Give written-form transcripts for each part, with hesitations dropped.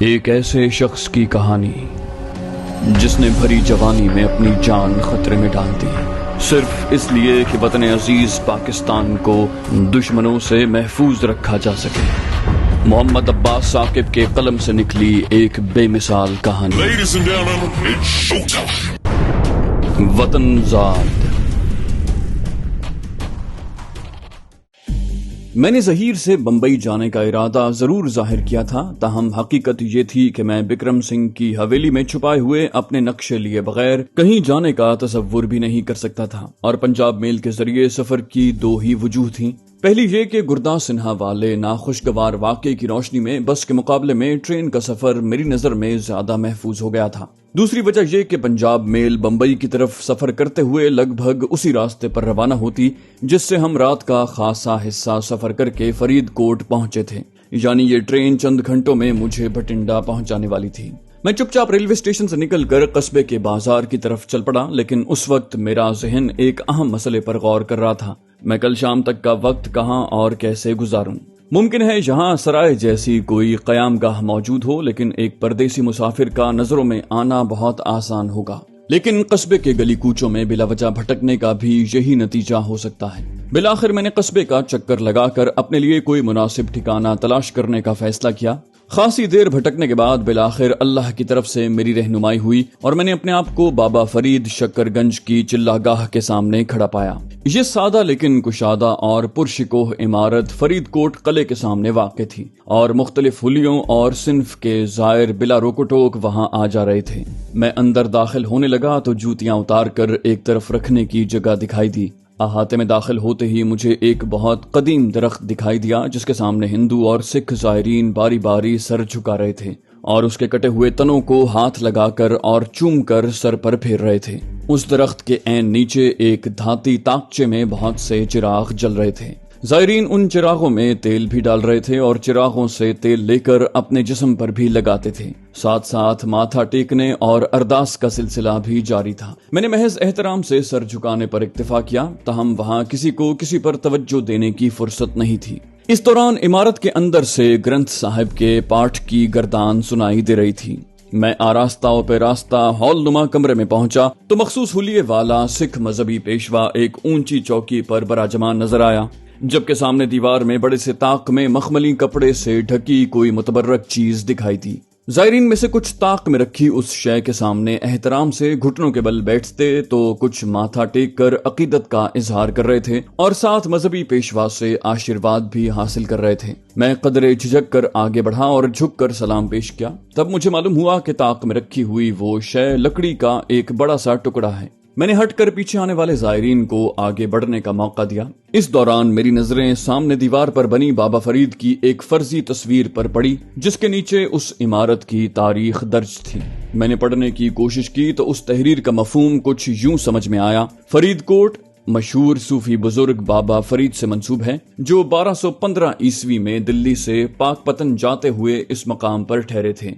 ایک ایسے شخص کی کہانی جس نے بھری جوانی میں اپنی جان خطرے میں ڈال دی صرف اس لیے کہ وطن عزیز پاکستان کو دشمنوں سے محفوظ رکھا جا سکے۔ محمد عباس ثاقب کے قلم سے نکلی ایک بے مثال کہانی، وطن زاد۔ میں نے ظہیر سے بمبئی جانے کا ارادہ ضرور ظاہر کیا تھا، تاہم حقیقت یہ تھی کہ میں بکرم سنگھ کی حویلی میں چھپائے ہوئے اپنے نقشے لیے بغیر کہیں جانے کا تصور بھی نہیں کر سکتا تھا، اور پنجاب میل کے ذریعے سفر کی دو ہی وجوہ تھیں۔ پہلی یہ کہ گرداس سنہا والے ناخوشگوار واقعے کی روشنی میں بس کے مقابلے میں ٹرین کا سفر میری نظر میں زیادہ محفوظ ہو گیا تھا۔ دوسری وجہ یہ کہ پنجاب میل بمبئی کی طرف سفر کرتے ہوئے لگ بھگ اسی راستے پر روانہ ہوتی جس سے ہم رات کا خاصا حصہ سفر کر کے فرید کوٹ پہنچے تھے، یعنی یہ ٹرین چند گھنٹوں میں مجھے بھٹنڈا پہنچانے والی تھی۔ میں چپ چاپ ریلوے اسٹیشن سے نکل کر قصبے کے بازار کی طرف چل پڑا، لیکن اس وقت میرا ذہن ایک اہم مسئلے پر غور کر رہا تھا۔ میں کل شام تک کا وقت کہاں اور کیسے گزاروں؟ ممکن ہے یہاں سرائے جیسی کوئی قیام گاہ موجود ہو، لیکن ایک پردیسی مسافر کا نظروں میں آنا بہت آسان ہوگا، لیکن قصبے کے گلی کوچوں میں بلا وجہ بھٹکنے کا بھی یہی نتیجہ ہو سکتا ہے۔ بالآخر میں نے قصبے کا چکر لگا کر اپنے لیے کوئی مناسب ٹھکانہ تلاش کرنے کا فیصلہ کیا۔ خاصی دیر بھٹکنے کے بعد بالآخر اللہ کی طرف سے میری رہنمائی ہوئی اور میں نے اپنے آپ کو بابا فرید شکر گنج کی چلہ گاہ کے سامنے کھڑا پایا۔ یہ سادہ لیکن کشادہ اور پرشکوہ عمارت فرید کوٹ قلعے کے سامنے واقع تھی، اور مختلف حلیوں اور صنف کے زائر بلا روک ٹوک وہاں آ جا رہے تھے۔ میں اندر داخل ہونے لگا تو جوتیاں اتار کر ایک طرف رکھنے کی جگہ دکھائی دی۔ احاطے میں داخل ہوتے ہی مجھے ایک بہت قدیم درخت دکھائی دیا جس کے سامنے ہندو اور سکھ زائرین باری باری سر جھکا رہے تھے اور اس کے کٹے ہوئے تنوں کو ہاتھ لگا کر اور چوم کر سر پر پھیر رہے تھے۔ اس درخت کے عین نیچے ایک دھاتی تاکچے میں بہت سے چراغ جل رہے تھے۔ زائرین ان چراغوں میں تیل بھی ڈال رہے تھے اور چراغوں سے تیل لے کر اپنے جسم پر بھی لگاتے تھے، ساتھ ساتھ ماتھا ٹیکنے اور ارداس کا سلسلہ بھی جاری تھا۔ میں نے محض احترام سے سر جھکانے پر اکتفا کیا، تاہم وہاں کسی کو کسی پر توجہ دینے کی فرصت نہیں تھی۔ اس دوران عمارت کے اندر سے گرنتھ صاحب کے پاٹھ کی گردان سنائی دے رہی تھی۔ میں آراستہ و پیراستہ ہال نما کمرے میں پہنچا تو مخصوص حلیے والا سکھ مذہبی پیشوا ایک اونچی چوکی پر براجمان نظر آیا، جبکہ سامنے دیوار میں بڑے سے طاق میں مخملی کپڑے سے ڈھکی کوئی متبرک چیز دکھائی دی۔ زائرین میں سے کچھ طاق میں رکھی اس شے کے سامنے احترام سے گھٹنوں کے بل بیٹھتے تو کچھ ماتھا ٹیک کر عقیدت کا اظہار کر رہے تھے اور ساتھ مذہبی پیشوا سے آشیرواد بھی حاصل کر رہے تھے۔ میں قدرے جھجک کر آگے بڑھا اور جھک کر سلام پیش کیا۔ تب مجھے معلوم ہوا کہ طاق میں رکھی ہوئی وہ شے لکڑی کا ایک بڑا سا ٹکڑا ہے۔ میں نے ہٹ کر پیچھے آنے والے زائرین کو آگے بڑھنے کا موقع دیا۔ اس دوران میری نظریں سامنے دیوار پر بنی بابا فرید کی ایک فرضی تصویر پر پڑی جس کے نیچے اس عمارت کی تاریخ درج تھی۔ میں نے پڑھنے کی کوشش کی تو اس تحریر کا مفہوم کچھ یوں سمجھ میں آیا: فرید کوٹ مشہور صوفی بزرگ بابا فرید سے منسوب ہے، جو 1215 عیسوی میں دلی سے پاک پتن جاتے ہوئے اس مقام پر ٹھہرے تھے،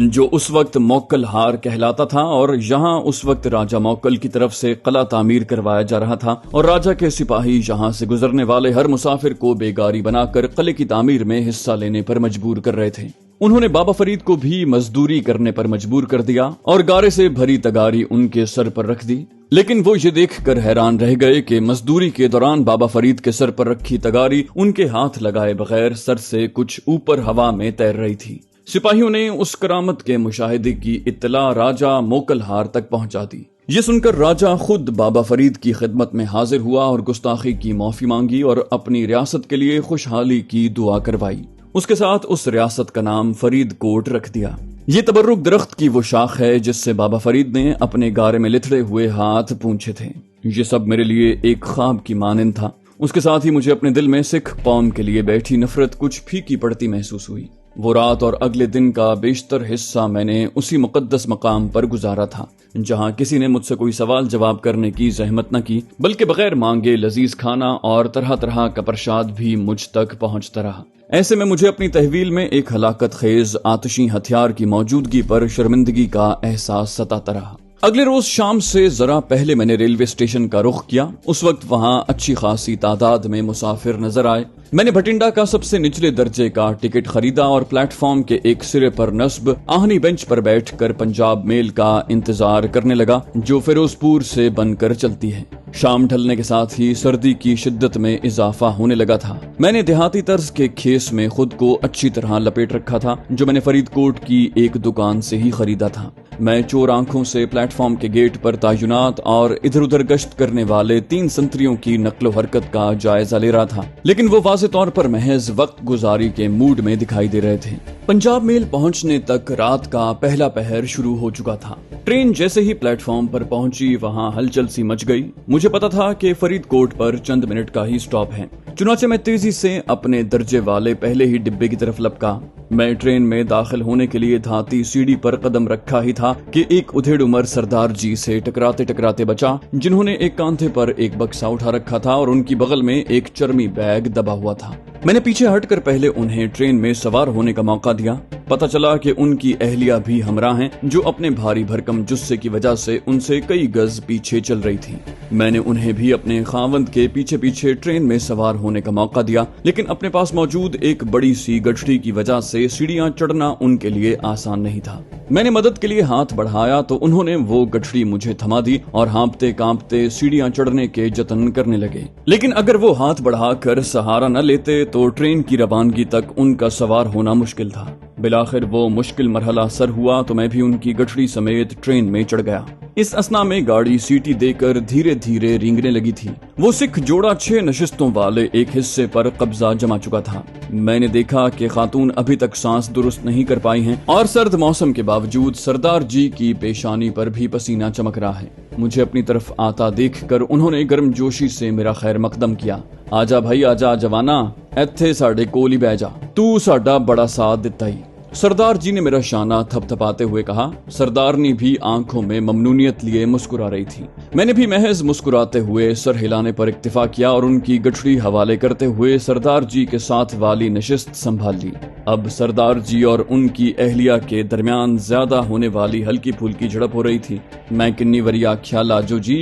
جو اس وقت موکل ہار کہلاتا تھا، اور یہاں اس وقت راجہ موکل کی طرف سے قلعہ تعمیر کروایا جا رہا تھا، اور راجہ کے سپاہی یہاں سے گزرنے والے ہر مسافر کو بیگاری بنا کر قلعے کی تعمیر میں حصہ لینے پر مجبور کر رہے تھے۔ انہوں نے بابا فرید کو بھی مزدوری کرنے پر مجبور کر دیا اور گارے سے بھری تگاری ان کے سر پر رکھ دی، لیکن وہ یہ دیکھ کر حیران رہ گئے کہ مزدوری کے دوران بابا فرید کے سر پر رکھی تگاری ان کے ہاتھ لگائے بغیر سر سے کچھ اوپر ہوا میں تیر رہی تھی۔ سپاہیوں نے اس کرامت کے مشاہدے کی اطلاع راجہ موکل ہار تک پہنچا دی۔ یہ سن کر راجہ خود بابا فرید کی خدمت میں حاضر ہوا اور گستاخی کی معافی مانگی اور اپنی ریاست کے لیے خوشحالی کی دعا کروائی۔ اس کے ساتھ اس ریاست کا نام فرید کوٹ رکھ دیا۔ یہ تبرک درخت کی وہ شاخ ہے جس سے بابا فرید نے اپنے گارے میں لتھڑے ہوئے ہاتھ پونچھے تھے۔ یہ سب میرے لیے ایک خواب کی مانند تھا۔ اس کے ساتھ ہی مجھے اپنے دل میں سکھ قوم کے لیے بیٹھی نفرت کچھ پھیکی پڑتی محسوس ہوئی۔ وہ رات اور اگلے دن کا بیشتر حصہ میں نے اسی مقدس مقام پر گزارا تھا جہاں کسی نے مجھ سے کوئی سوال جواب کرنے کی زحمت نہ کی، بلکہ بغیر مانگے لذیذ کھانا اور طرح طرح کا پرشاد بھی مجھ تک پہنچتا رہا۔ ایسے میں مجھے اپنی تحویل میں ایک ہلاکت خیز آتشی ہتھیار کی موجودگی پر شرمندگی کا احساس ستاتا رہا۔ اگلے روز شام سے ذرا پہلے میں نے ریلوے اسٹیشن کا رخ کیا۔ اس وقت وہاں اچھی خاصی تعداد میں مسافر نظر آئے۔ میں نے بھٹنڈا کا سب سے نچلے درجے کا ٹکٹ خریدا اور پلیٹ فارم کے ایک سرے پر نصب آہنی بینچ پر بیٹھ کر پنجاب میل کا انتظار کرنے لگا، جو فیروز پور سے بن کر چلتی ہے۔ شام ڈھلنے کے ساتھ ہی سردی کی شدت میں اضافہ ہونے لگا تھا۔ میں نے دیہاتی طرز کے کھیس میں خود کو اچھی طرح لپیٹ رکھا تھا، جو میں نے فرید کوٹ کی ایک دکان سے ہی خریدا تھا۔ میں چور آنکھوں سے پلیٹ فارم کے گیٹ پر تعینات اور ادھر ادھر گشت کرنے والے 3 سنتریوں کی نقل و حرکت کا جائزہ لے رہا تھا، لیکن وہ واضح طور پر محض وقت گزاری کے موڈ میں دکھائی دے رہے تھے۔ پنجاب میل پہنچنے تک رات کا پہلا پہر شروع ہو چکا تھا۔ ٹرین جیسے ہی پلیٹ فارم پر پہنچی وہاں ہلچل سی مچ گئی۔ مجھے پتا تھا کہ فرید کوٹ پر چند منٹ کا ہی سٹاپ ہے، چنانچہ میں تیزی سے اپنے درجے والے پہلے ہی ڈبے کی طرف لپکا۔ میں ٹرین میں داخل ہونے کے لیے دھاتی سیڑھی پر قدم رکھا ہی تھا کہ ایک ادھیڑ عمر سردار جی سے ٹکراتے بچا، جنہوں نے ایک کاندھے پر ایک بکسا اٹھا رکھا تھا اور ان کی بغل میں ایک چرمی بیگ دبا ہوا تھا۔ میں نے پیچھے ہٹ کر پہلے انہیں ٹرین میں سوار ہونے کا موقع دیا۔ پتا چلا کہ ان کی اہلیہ بھی ہمراہ ہیں، جو اپنے بھاری بھرکم جثے کی وجہ سے ان سے کئی گز پیچھے چل رہی تھی۔ میں نے انہیں بھی اپنے خاوند کے پیچھے ٹرین میں سوار ہونے کا موقع دیا، لیکن اپنے پاس موجود ایک بڑی سی گٹھڑی کی وجہ سے سیڑھیاں چڑھنا ان کے لیے آسان نہیں تھا۔ میں نے مدد کے لیے ہاتھ بڑھایا تو انہوں نے وہ گٹھڑی مجھے تھما دی اور ہانپتے کانپتے سیڑھیاں چڑھنے کے جتن کرنے لگے، لیکن اگر وہ ہاتھ بڑھا کر سہارا نہ لیتے تو ٹرین کی روانگی تک ان کا سوار ہونا مشکل تھا۔ بالآخر وہ مشکل مرحلہ سر ہوا تو میں بھی ان کی گٹھڑی سمیت ٹرین میں چڑھ گیا۔ اس اثنا میں گاڑی سیٹی دے کر دھیرے دھیرے رینگنے لگی تھی۔ وہ سکھ جوڑا 6 نشستوں والے ایک حصے پر قبضہ جما چکا تھا۔ میں نے دیکھا کہ خاتون ابھی تک سانس درست نہیں کر پائی ہیں اور سرد موسم کے باوجود سردار جی کی پیشانی پر بھی پسینہ چمک رہا ہے۔ مجھے اپنی طرف آتا دیکھ کر انہوں نے گرم جوشی سے میرا خیر مقدم کیا۔ آجا بھائی آجا جوانا، ایتھے ساڈے کول ہی بہ جا، تو ساڈا بڑا ساتھ دتا ہی۔ سردار جی نے میرا شانہ تھپ تھپاتے ہوئے کہا۔ سردارنی بھی آنکھوں میں ممنونیت لیے مسکرا رہی تھی۔ میں نے بھی محض مسکراتے ہوئے سر ہلانے پر اکتفا کیا اور ان کی گٹھڑی حوالے کرتے ہوئے سردار جی کے ساتھ والی نشست سنبھال لی۔ اب سردار جی اور ان کی اہلیہ کے درمیان زیادہ ہونے والی ہلکی پھلکی جھڑپ ہو رہی تھی۔ میں کنی وری آکھیا، لاجو جی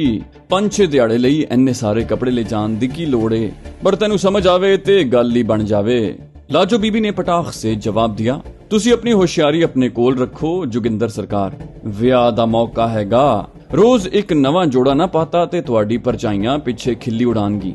5-6 ਦਿਹਾੜੇ ਲਈ ਇੰਨੇ ਸਾਰੇ ਕੱਪੜੇ ਲੈ ਜਾਣ ਦੀ ਕੀ ਲੋੜ ਏ, ਪਰ ਤੈਨੂੰ ਸਮਝ ਆਵੇ ਤੇ ਗੱਲ ਹੀ ਬਣ ਜਾਵੇ। ਲਾਜੋ ਬੀਬੀ ਨੇ ਪਟਾਖ ਸੇ ਜਵਾਬ ਦਿਆ, ਤੁਸੀਂ ਆਪਣੀ ਹੋਸ਼ਿਆਰੀ ਆਪਣੇ ਕੋਲ ਰੱਖੋ ਜੋਗਿੰਦਰ ਸਰਕਾਰ, ਵਿਆਹ ਦਾ ਮੌਕਾ ਹੈਗਾ, ਰੋਜ਼ ਇੱਕ ਨਵਾਂ ਜੋੜਾ ਨਾ ਪਾਤਾ ਤੇ ਤੁਹਾਡੀ ਪਰਚਾਈਆਂ ਪਿੱਛੇ ਖਿੱਲੀ ਉਡਾਣਗੀ।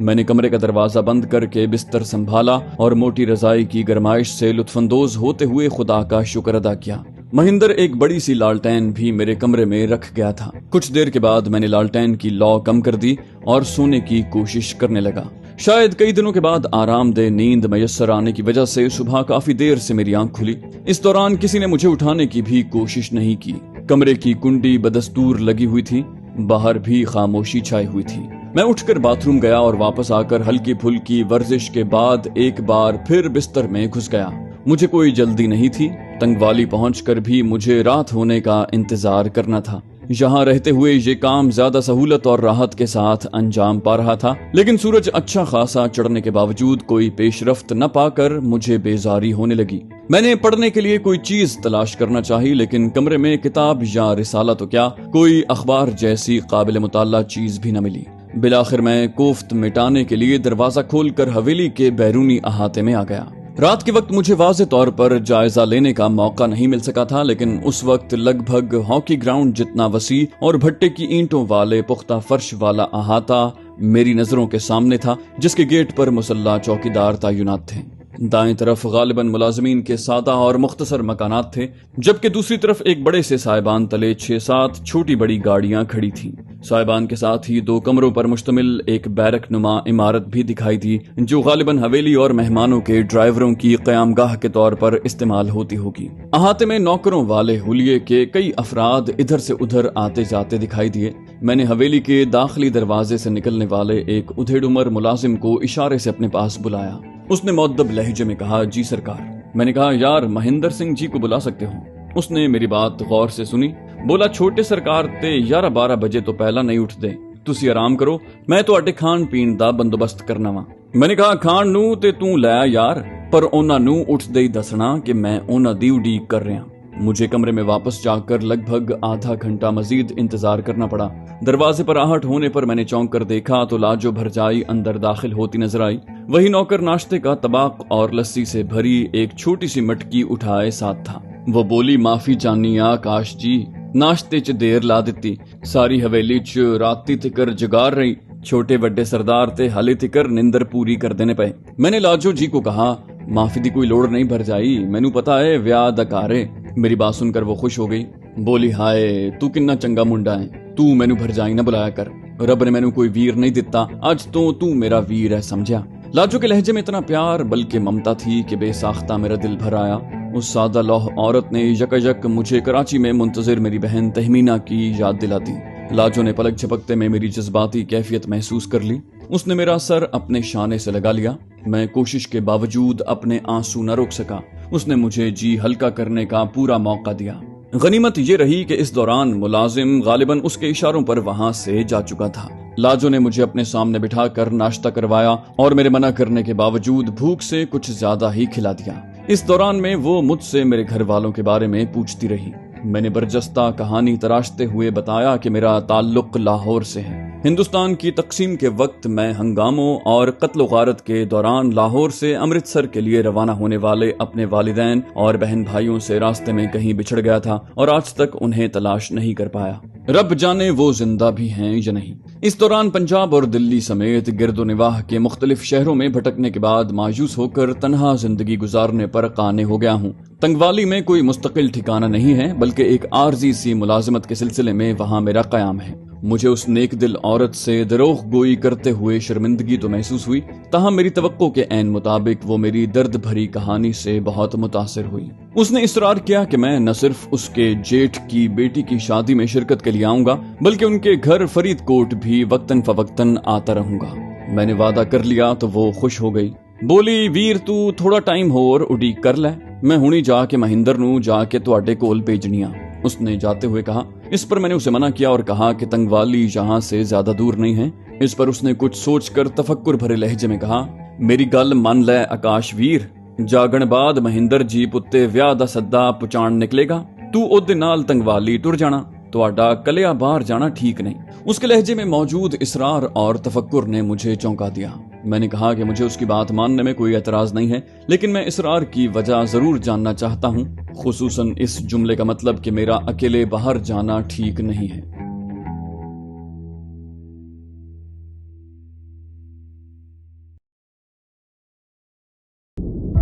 میں نے کمرے کا دروازہ بند کر کے بستر سنبھالا اور موٹی رضائی کی گرمائش سے لطف اندوز ہوتے ہوئے خدا کا شکر ادا کیا۔ مہندر ایک بڑی سی لالٹین بھی میرے کمرے میں رکھ گیا تھا۔ کچھ دیر کے بعد میں نے لالٹین کی لو کم کر دی اور سونے کی کوشش کرنے لگا۔ شاید کئی دنوں کے بعد آرام دہ نیند میسر آنے کی وجہ سے صبح کافی دیر سے میری آنکھ کھلی۔ اس دوران کسی نے مجھے اٹھانے کی بھی کوشش نہیں کی۔ کمرے کی کنڈی بدستور لگی ہوئی تھی، باہر بھی خاموشی چھائی ہوئی تھی۔ میں اٹھ کر باتھ روم گیا اور واپس آ کر ہلکی پھلکی ورزش کے بعد ایک بار پھر بستر میں گھس گیا۔ مجھے کوئی جلدی نہیں تھی۔ تنگوالی پہنچ کر بھی مجھے رات ہونے کا انتظار کرنا تھا۔ یہاں رہتے ہوئے یہ کام زیادہ سہولت اور راحت کے ساتھ انجام پا رہا تھا، لیکن سورج اچھا خاصا چڑھنے کے باوجود کوئی پیش رفت نہ پا کر مجھے بیزاری ہونے لگی۔ میں نے پڑھنے کے لیے کوئی چیز تلاش کرنا چاہی، لیکن کمرے میں کتاب یا رسالہ تو کیا، کوئی اخبار جیسی قابل مطالعہ چیز بھی نہ ملی۔ بالآخر میں کوفت مٹانے کے لیے دروازہ کھول کر حویلی کے بیرونی احاطے میں آ گیا۔ رات کے وقت مجھے واضح طور پر جائزہ لینے کا موقع نہیں مل سکا تھا، لیکن اس وقت لگ بھگ ہاکی گراؤنڈ جتنا وسیع اور بھٹے کی اینٹوں والے پختہ فرش والا احاطہ میری نظروں کے سامنے تھا، جس کے گیٹ پر مسلح چوکیدار تعینات تھے۔ دائیں طرف غالباً ملازمین کے سادہ اور مختصر مکانات تھے، جبکہ دوسری طرف ایک بڑے سے سائبان تلے 6-7 چھوٹی بڑی گاڑیاں کھڑی تھیں۔ سائبان کے ساتھ ہی 2 کمروں پر مشتمل ایک بیرک نما عمارت بھی دکھائی دی، جو غالباً حویلی اور مہمانوں کے ڈرائیوروں کی قیام گاہ کے طور پر استعمال ہوتی ہوگی۔ احاطے میں نوکروں والے حلیے کے کئی افراد ادھر سے ادھر آتے جاتے دکھائی دیے۔ میں نے حویلی کے داخلی دروازے سے نکلنے والے ایک ادھیڑ عمر ملازم کو اشارے سے اپنے پاس بلایا۔ اس نے مؤدب لہجے میں کہا، جی سرکار۔ میں نے کہا، یار مہندر سنگھ جی کو بلا سکتے ہو؟ اس نے میری بات غور سے سنی، بولا، چھوٹے سرکار تے 11-12 بجے تو پہلا نہیں اٹھ دے، تسی آرام کرو، میں تواڈے کھان پین دا بندوبست کرنا وا۔ میں نے کہا، کھان نو تے توں لے یار، پر انہاں نو اٹھ دے دسنا کہ میں انہاں دی اڈیق کر رہا۔ مجھے کمرے میں واپس جا کر لگ بھگ آدھا گھنٹہ مزید انتظار کرنا پڑا۔ دروازے پر آہٹ ہونے پر میں نے چونک کر دیکھا تو لاجو بھرجائی اندر داخل ہوتی نظر آئی۔ وہی نوکر ناشتے کا طباق اور لسی سے بھری ایک چھوٹی سی مٹکی اٹھائے ساتھ تھا۔ وہ بولی، معافی چاہنی آکاش جی، ناشتے چ دیر لا دیتی، ساری حویلی چ راتی تکر جگار رہی، چھوٹے وڈے سردار تے ہلے تکر نندر پوری کر دینے پئے۔ میں نے لاجو جی کو کہا، معافی دی کوئی لوڑ نہیں بھرجائی، مینوں پتا ہے ویاہ دا کار ہے۔ میری بات سن کر وہ خوش ہو گئی، بولی، ہائے تو کنا چنگا منڈا ہے، تو مینوں بھرجائی نہ بلایا کر، رب نے مینوں کوئی ویر نہیں دتا، اج تو میرا ویر ہے سمجھا۔ لاجو کے لہجے میں اتنا پیار بلکہ ممتا تھی کہ بے ساختہ میرا دل بھر آیا۔ اس سادہ لوح عورت نے یک مجھے کراچی میں منتظر میری بہن تہمینہ کی یاد دلا دی۔ لاجو نے پلک جھپکتے میں میری جذباتی کیفیت محسوس کر لی۔ اس نے میرا سر اپنے شانے سے لگا لیا۔ میں کوشش کے باوجود اپنے آنسو نہ روک سکا۔ اس نے مجھے جی ہلکا کرنے کا پورا موقع دیا۔ غنیمت یہ رہی کہ اس دوران ملازم غالباً اس کے اشاروں پر وہاں سے جا چکا تھا۔ لاجو نے مجھے اپنے سامنے بٹھا کر ناشتہ کروایا اور میرے منع کرنے کے باوجود بھوک سے کچھ زیادہ ہی کھلا دیا۔ اس دوران میں وہ مجھ سے میرے گھر والوں کے بارے میں پوچھتی رہی۔ میں نے برجستہ کہانی تراشتے ہوئے بتایا کہ میرا تعلق لاہور سے ہے۔ ہندوستان کی تقسیم کے وقت میں ہنگاموں اور قتل و غارت کے دوران لاہور سے امرتسر کے لیے روانہ ہونے والے اپنے والدین اور بہن بھائیوں سے راستے میں کہیں بچھڑ گیا تھا اور آج تک انہیں تلاش نہیں کر پایا۔ رب جانے وہ زندہ بھی ہیں یا نہیں۔ اس دوران پنجاب اور دلی سمیت گرد و نواح کے مختلف شہروں میں بھٹکنے کے بعد مایوس ہو کر تنہا زندگی گزارنے پر قانے ہو گیا ہوں۔ تنگوالی میں کوئی مستقل ٹھکانہ نہیں ہے، بلکہ ایک عارضی سی ملازمت کے سلسلے میں وہاں میرا قیام ہے۔ مجھے اس نیک دل عورت سے دروغ گوئی کرتے ہوئے شرمندگی تو محسوس ہوئی، تاہم میری توقع کے عین مطابق وہ میری درد بھری کہانی سے بہت متاثر ہوئی۔ اس نے اصرار کیا کہ میں نہ صرف اس کے جیٹھ کی بیٹی کی شادی میں شرکت کے لیے آؤں گا، بلکہ ان کے گھر فرید کوٹ بھی وقتاً فوقتاً آتا رہوں گا۔ میں نے وعدہ کر لیا تو وہ خوش ہو گئی۔ بولی، ویر تو تھوڑا ٹائم ہور اڈیق کر لے، میں ہونی جا کے مہندر نو جا کے تواڈے کول بھیجنی آ۔ اس نے جاتے ہوئے کہا۔ اس پر میں نے اسے منع کیا اور کہا کہ تنگوالی یہاں سے زیادہ دور نہیں ہے۔ اس پر اس نے کچھ سوچ کر تفکر بھرے لہجے میں کہا، میری گل من لے آکاش ویر، جاگن بعد مہندر جی پتے ویاہ دا سدا پہنچان نکلے گا، تو اودے نال تنگوالی ٹر جانا، تواڈا کلیا باہر جانا ٹھیک نہیں۔ اس کے لہجے میں موجود اصرار اور تفکر نے مجھے چونکا دیا۔ میں نے کہا کہ مجھے اس کی بات ماننے میں کوئی اعتراض نہیں ہے، لیکن میں اصرار کی وجہ ضرور جاننا چاہتا ہوں، خصوصاً اس جملے کا مطلب کہ میرا اکیلے باہر جانا ٹھیک نہیں ہے۔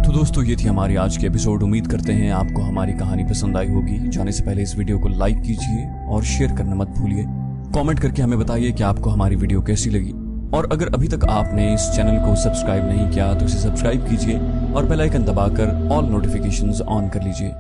تو دوستو یہ تھی ہماری آج کی ایپیسوڈ. امید کرتے ہیں آپ کو ہماری کہانی پسند آئی ہوگی. جانے سے پہلے اس ویڈیو کو لائک کیجئے اور شیئر کرنا مت بھولیے. کامنٹ کر کے ہمیں بتائیے کہ آپ کو ہماری ویڈیو کیسی لگی. اور اگر ابھی تک آپ نے اس چینل کو سبسکرائب نہیں کیا تو اسے سبسکرائب کیجئے اور بیل آئیکن دبا کر آل نوٹیفیکیشنز آن کر لیجئے.